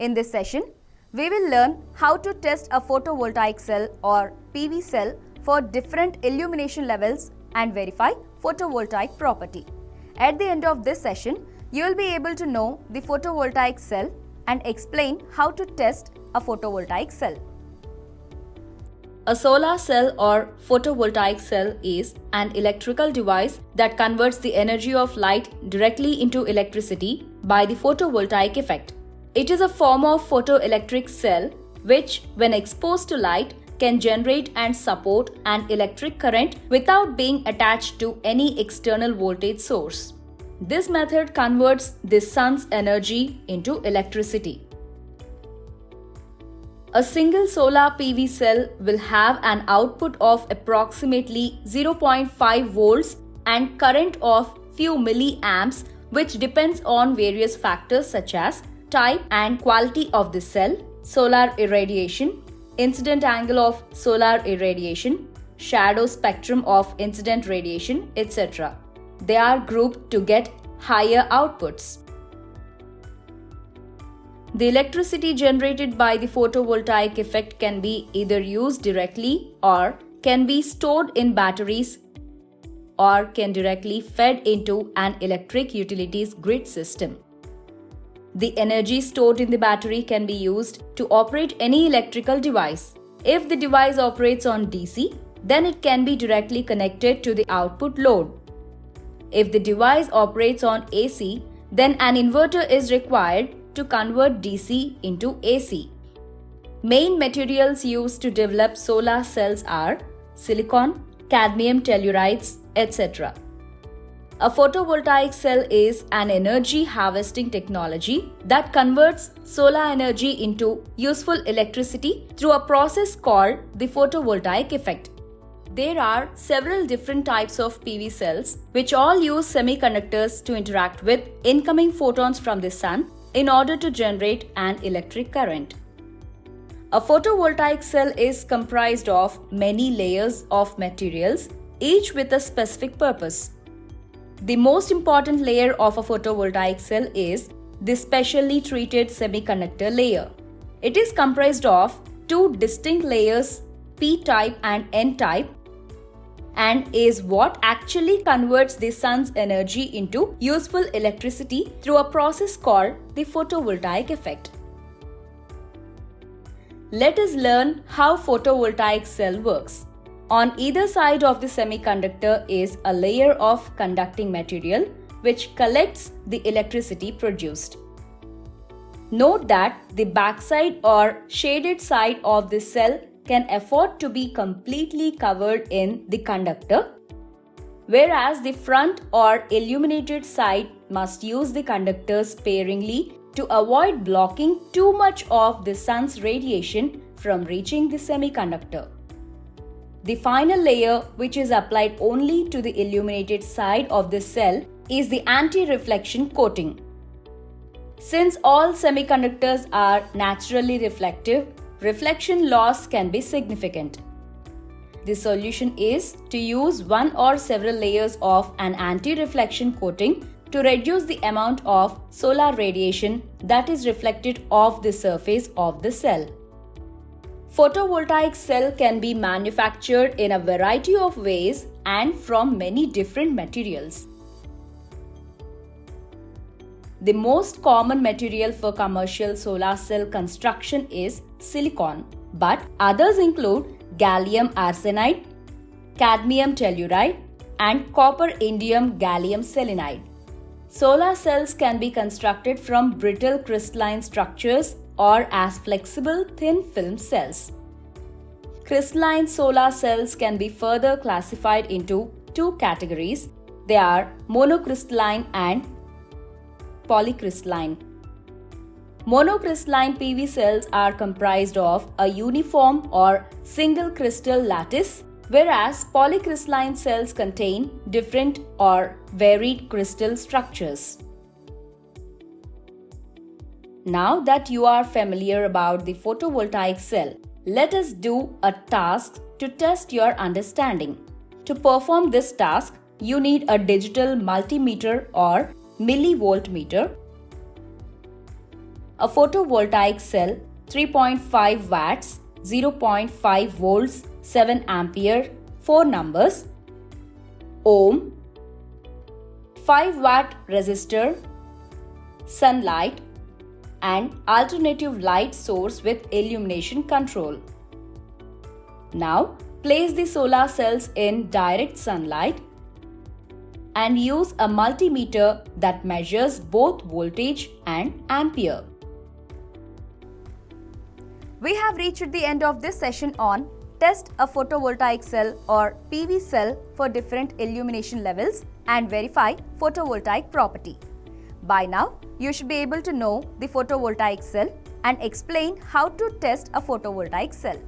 In this session, we will learn how to test a photovoltaic cell or PV cell for different illumination levels and verify photovoltaic property. At the end of this session, you will be able to know the photovoltaic cell and explain how to test a photovoltaic cell. A solar cell or photovoltaic cell is an electrical device that converts the energy of light directly into electricity by the photovoltaic effect. It is a form of photoelectric cell which, when exposed to light, can generate and support an electric current without being attached to any external voltage source. This method converts the sun's energy into electricity. A single solar PV cell will have an output of approximately 0.5 volts and current of few milliamps, which depends on various factors such as type and quality of the cell, solar irradiation, incident angle of solar irradiation, shadow spectrum of incident radiation, etc. They are grouped to get higher outputs. The electricity generated by the photovoltaic effect can be either used directly or can be stored in batteries or can directly fed into an electric utilities grid system. The energy stored in the battery can be used to operate any electrical device. If the device operates on DC, then it can be directly connected to the output load. If the device operates on AC, then an inverter is required to convert DC into AC. Main materials used to develop solar cells are silicon, cadmium tellurides, etc. A photovoltaic cell is an energy harvesting technology that converts solar energy into useful electricity through a process called the photovoltaic effect. There are several different types of PV cells which all use semiconductors to interact with incoming photons from the sun in order to generate an electric current. A photovoltaic cell is comprised of many layers of materials, each with a specific purpose. The most important layer of a photovoltaic cell is the specially treated semiconductor layer. It is comprised of two distinct layers, P-type and N-type, and is what actually converts the sun's energy into useful electricity through a process called the photovoltaic effect. Let us learn how photovoltaic cell works. On either side of the semiconductor is a layer of conducting material which collects the electricity produced. Note that the backside or shaded side of the cell can afford to be completely covered in the conductor, whereas the front or illuminated side must use the conductors sparingly to avoid blocking too much of the sun's radiation from reaching the semiconductor. The final layer, which is applied only to the illuminated side of the cell, is the anti-reflection coating. Since all semiconductors are naturally reflective, reflection loss can be significant. The solution is to use one or several layers of an anti-reflection coating to reduce the amount of solar radiation that is reflected off the surface of the cell. Photovoltaic cell can be manufactured in a variety of ways and from many different materials. The most common material for commercial solar cell construction is silicon, but others include gallium arsenide, cadmium telluride, and copper indium gallium selenide. Solar cells can be constructed from brittle crystalline structures or as flexible thin film cells. Crystalline solar cells can be further classified into two categories. They are monocrystalline and polycrystalline. Monocrystalline PV cells are comprised of a uniform or single crystal lattice, whereas polycrystalline cells contain different or varied crystal structures. Now that you are familiar about the photovoltaic cell, let us do a task to test your understanding. To perform this task, you need a digital multimeter or millivoltmeter, a photovoltaic cell 3.5 watts, 0.5 volts, 7 ampere, 4 numbers, ohm, 5 watt resistor, sunlight, and alternative light source with illumination control. Now, place the solar cells in direct sunlight and use a multimeter that measures both voltage and ampere. We have reached the end of this session on test a photovoltaic cell or PV cell for different illumination levels and verify photovoltaic property. By now, you should be able to know the photovoltaic cell and explain how to test a photovoltaic cell.